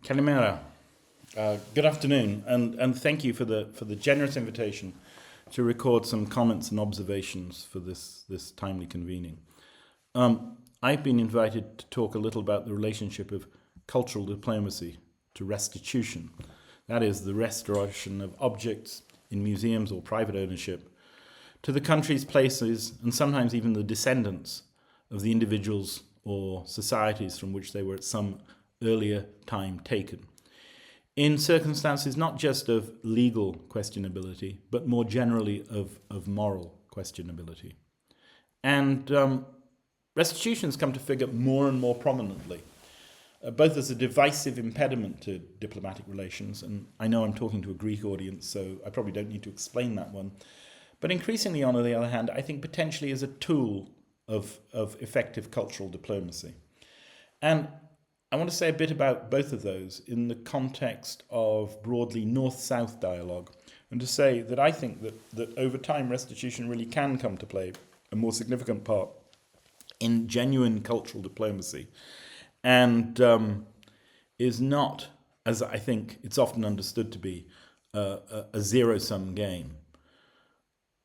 Kalimera. Good afternoon, and thank you for the generous invitation to record some comments and observations for this timely convening. I've been invited to talk a little about the relationship of cultural diplomacy to restitution. That is, the restoration of objects in museums or private ownership to the countries, places, and sometimes even the descendants of the individuals or societies from which they were at some earlier time taken, in circumstances not just of legal questionability, but more generally of moral questionability. And restitution has come to figure more and more prominently, both as a divisive impediment to diplomatic relations, and I know I'm talking to a Greek audience, so I probably don't need to explain that one, but increasingly, on the other hand, I think potentially as a tool of effective cultural diplomacy. And I want to say a bit about both of those in the context of broadly north-south dialogue, and to say that I think that over time restitution really can come to play a more significant part in genuine cultural diplomacy, and is not, as I think it's often understood to be, a zero-sum game.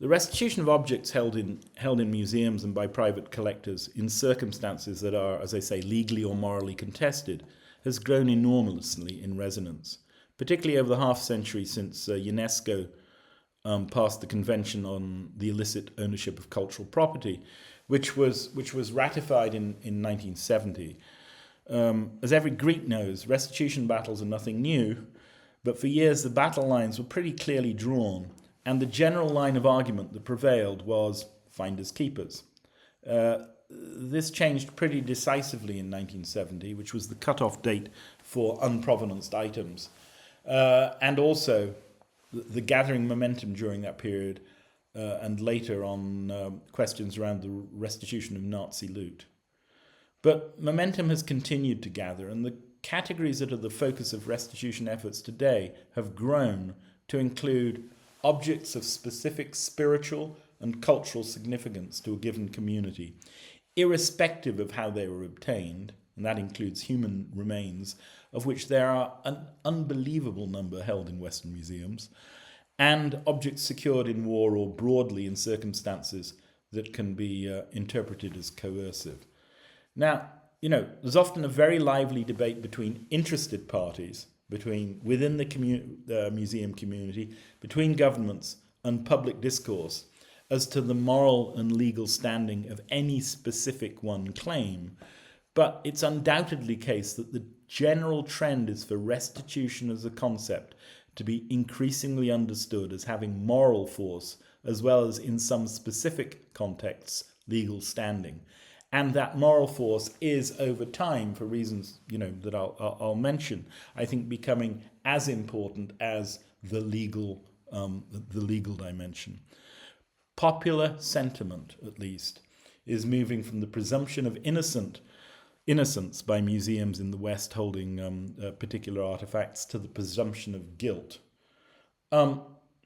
The restitution of objects held in museums and by private collectors in circumstances that are, as I say, legally or morally contested, has grown enormously in resonance, particularly over the half-century since UNESCO passed the Convention on the Illicit Ownership of Cultural Property, which was ratified in 1970. As every Greek knows, restitution battles are nothing new, but for years the battle lines were pretty clearly drawn, and the general line of argument that prevailed was finders keepers. This changed pretty decisively in 1970, which was the cut-off date for unprovenanced items, and also the gathering momentum during that period, and later on questions around the restitution of Nazi loot. But momentum has continued to gather, and the categories that are the focus of restitution efforts today have grown to include objects of specific spiritual and cultural significance to a given community, irrespective of how they were obtained, and that includes human remains, of which there are an unbelievable number held in Western museums, and objects secured in war or broadly in circumstances that can be interpreted as coercive. Now, there's often a very lively debate between interested parties, within the museum community, between governments and public discourse, as to the moral and legal standing of any specific one claim. But it's undoubtedly the case that the general trend is for restitution as a concept to be increasingly understood as having moral force, as well as in some specific contexts, legal standing. And that moral force is, over time, for reasons that I'll mention, I think becoming as important as the legal dimension. Popular sentiment, at least, is moving from the presumption of innocence by museums in the West holding particular artifacts to the presumption of guilt.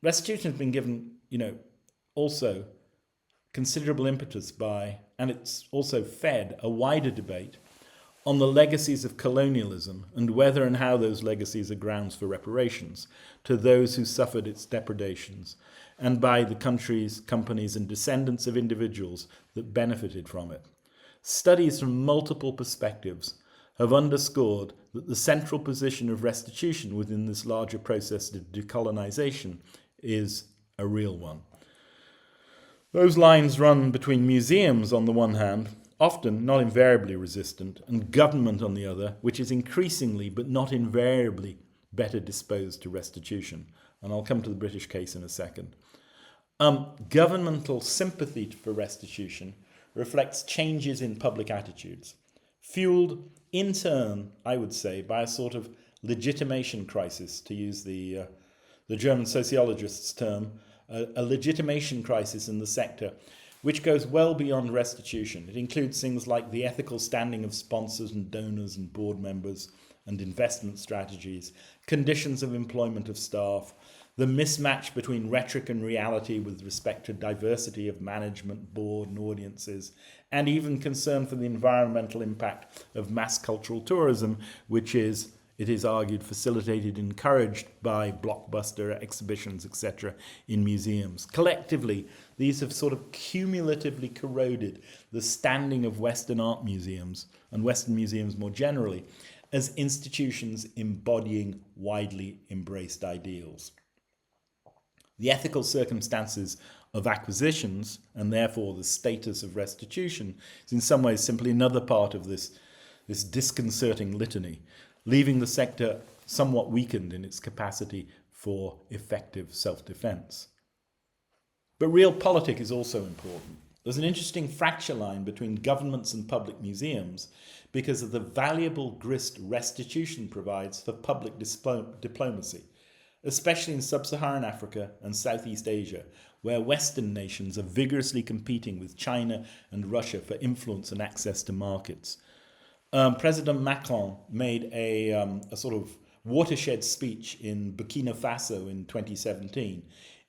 Restitution has been given, also considerable impetus by, and it's also fed, a wider debate on the legacies of colonialism and whether and how those legacies are grounds for reparations to those who suffered its depredations, and by the countries, companies, and descendants of individuals that benefited from it. Studies from multiple perspectives have underscored that the central position of restitution within this larger process of decolonization is a real one. Those lines run between museums on the one hand, often not invariably resistant, and government on the other, which is increasingly but not invariably better disposed to restitution. And I'll come to the British case in a second. Governmental sympathy for restitution reflects changes in public attitudes, fueled in turn, I would say, by a sort of legitimation crisis, to use the German sociologist's term, a legitimation crisis in the sector, which goes well beyond restitution. It includes things like the ethical standing of sponsors and donors and board members and investment strategies, conditions of employment of staff, the mismatch between rhetoric and reality with respect to diversity of management, board and audiences, and even concern for the environmental impact of mass cultural tourism, which is it is argued, facilitated, encouraged by blockbuster exhibitions, etc., in museums. Collectively, these have sort of cumulatively corroded the standing of Western art museums, and Western museums more generally, as institutions embodying widely embraced ideals. The ethical circumstances of acquisitions, and therefore the status of restitution, is in some ways simply another part of this disconcerting litany, leaving the sector somewhat weakened in its capacity for effective self-defense. But realpolitik is also important. There's an interesting fracture line between governments and public museums because of the valuable grist restitution provides for public diplomacy, especially in sub-Saharan Africa and Southeast Asia, where Western nations are vigorously competing with China and Russia for influence and access to markets. President Macron made a sort of watershed speech in Burkina Faso in 2017,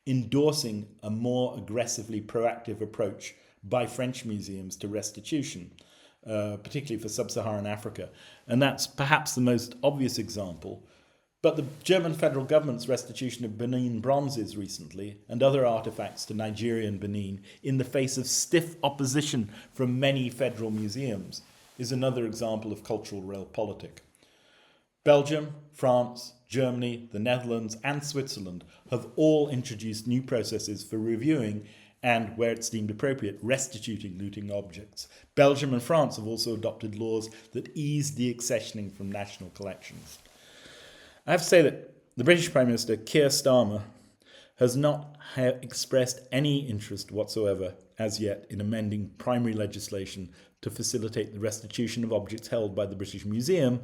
endorsing a more aggressively proactive approach by French museums to restitution, particularly for sub-Saharan Africa. And that's perhaps the most obvious example. But the German federal government's restitution of Benin bronzes recently and other artifacts to Nigeria and Benin in the face of stiff opposition from many federal museums is another example of cultural realpolitik. Belgium, France, Germany, the Netherlands and Switzerland have all introduced new processes for reviewing and, where it's deemed appropriate, restituting looting objects. Belgium and France have also adopted laws that ease deaccessioning from national collections. I have to say that the British Prime Minister, Keir Starmer, has not expressed any interest whatsoever as yet in amending primary legislation to facilitate the restitution of objects held by the British Museum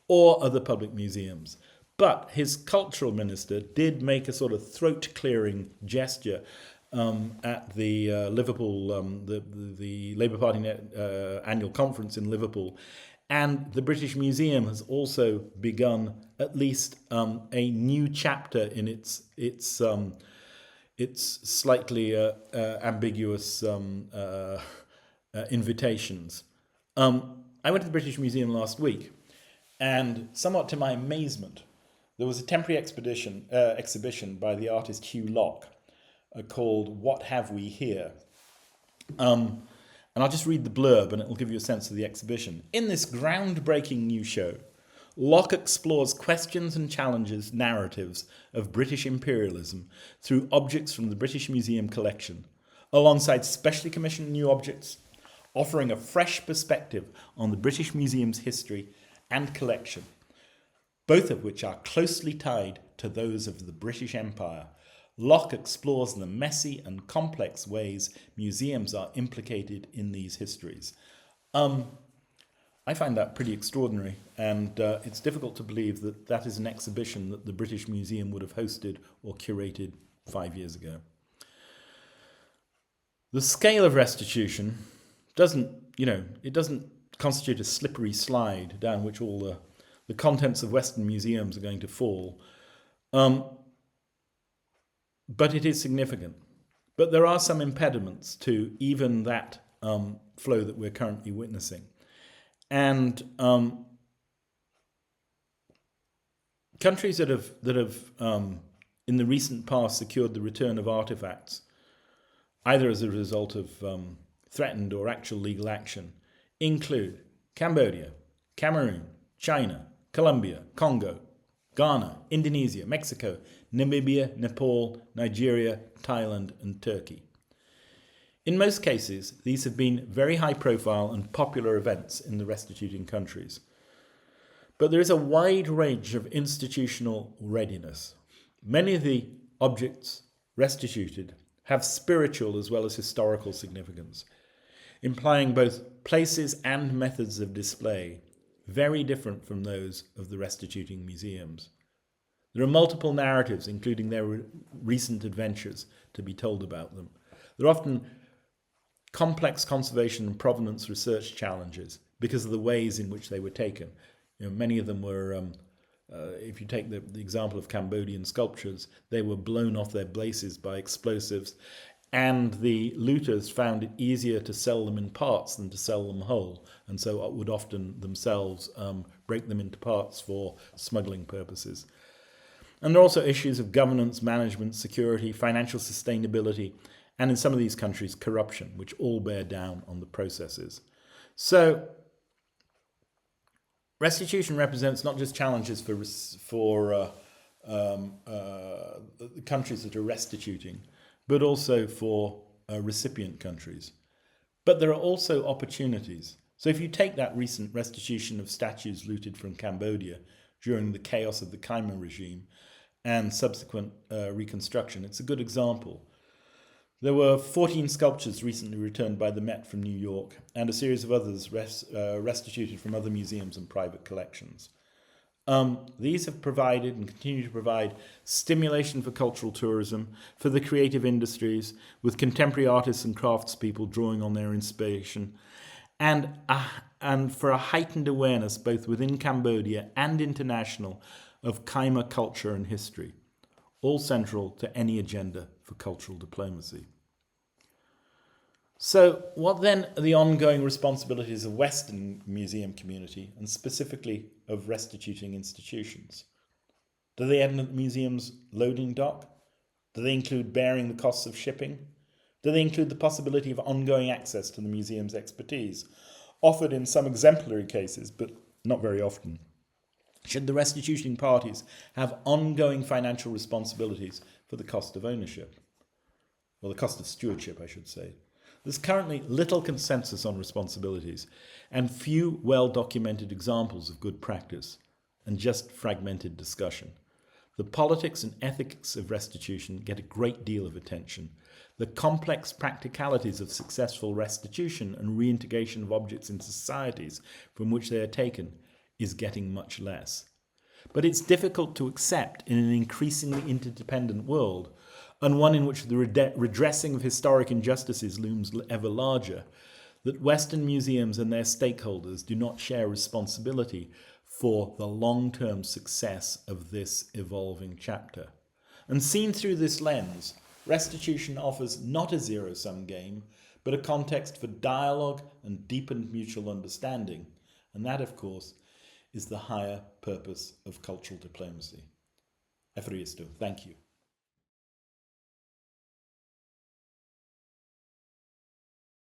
or other public museums. But his cultural minister did make a sort of throat-clearing gesture at the Liverpool, the Labour Party annual conference in Liverpool. And the British Museum has also begun at least a new chapter in its slightly ambiguous invitations. I went to the British Museum last week, and somewhat to my amazement, there was a temporary exhibition by the artist Hugh Locke called What Have We Here? And I'll just read the blurb and it will give you a sense of the exhibition. In this groundbreaking new show, Locke explores questions and challenges narratives of British imperialism through objects from the British Museum collection, alongside specially commissioned new objects, offering a fresh perspective on the British Museum's history and collection, both of which are closely tied to those of the British Empire. Locke explores the messy and complex ways museums are implicated in these histories. I find that pretty extraordinary, and it's difficult to believe that that is an exhibition that the British Museum would have hosted or curated 5 years ago. The scale of restitution doesn't constitute a slippery slide down which all the contents of Western museums are going to fall. But it is significant. But there are some impediments to even that flow that we're currently witnessing. And countries that have in the recent past secured the return of artifacts, either as a result of threatened or actual legal action, include Cambodia, Cameroon, China, Colombia, Congo, Ghana, Indonesia, Mexico, Namibia, Nepal, Nigeria, Thailand, and Turkey. In most cases, these have been very high-profile and popular events in the restituting countries. But there is a wide range of institutional readiness. Many of the objects restituted have spiritual as well as historical significance, implying both places and methods of display very different from those of the restituting museums. There are multiple narratives, including their recent adventures, to be told about them. There are often complex conservation and provenance research challenges because of the ways in which they were taken. Many of them were, if you take the example of Cambodian sculptures, they were blown off their bases by explosives and the looters found it easier to sell them in parts than to sell them whole, and so would often themselves break them into parts for smuggling purposes. And there are also issues of governance, management, security, financial sustainability, and in some of these countries, corruption, which all bear down on the processes. So restitution represents not just challenges for the countries that are restituting, but also for recipient countries. But there are also opportunities. So if you take that recent restitution of statues looted from Cambodia during the chaos of the Khmer regime and subsequent reconstruction, it's a good example. There were 14 sculptures recently returned by the Met from New York, and a series of others restituted from other museums and private collections. These have provided and continue to provide stimulation for cultural tourism, for the creative industries, with contemporary artists and craftspeople drawing on their inspiration, and for a heightened awareness both within Cambodia and international of Khmer culture and history, all central to any agenda for cultural diplomacy. So what then are the ongoing responsibilities of Western museum community, and specifically of restituting institutions? Do they end at the museum's loading dock? Do they include bearing the costs of shipping? Do they include the possibility of ongoing access to the museum's expertise, offered in some exemplary cases, but not very often? Should the restituting parties have ongoing financial responsibilities for the cost of ownership? Or the cost of stewardship, I should say. There's currently little consensus on responsibilities and few well-documented examples of good practice, and just fragmented discussion. The politics and ethics of restitution get a great deal of attention. The complex practicalities of successful restitution and reintegration of objects into societies from which they are taken is getting much less. But it's difficult to accept in an increasingly interdependent world, and one in which the redressing of historic injustices looms ever larger, that Western museums and their stakeholders do not share responsibility for the long-term success of this evolving chapter. And seen through this lens, restitution offers not a zero-sum game, but a context for dialogue and deepened mutual understanding. And that, of course, is the higher purpose of cultural diplomacy. Thank you.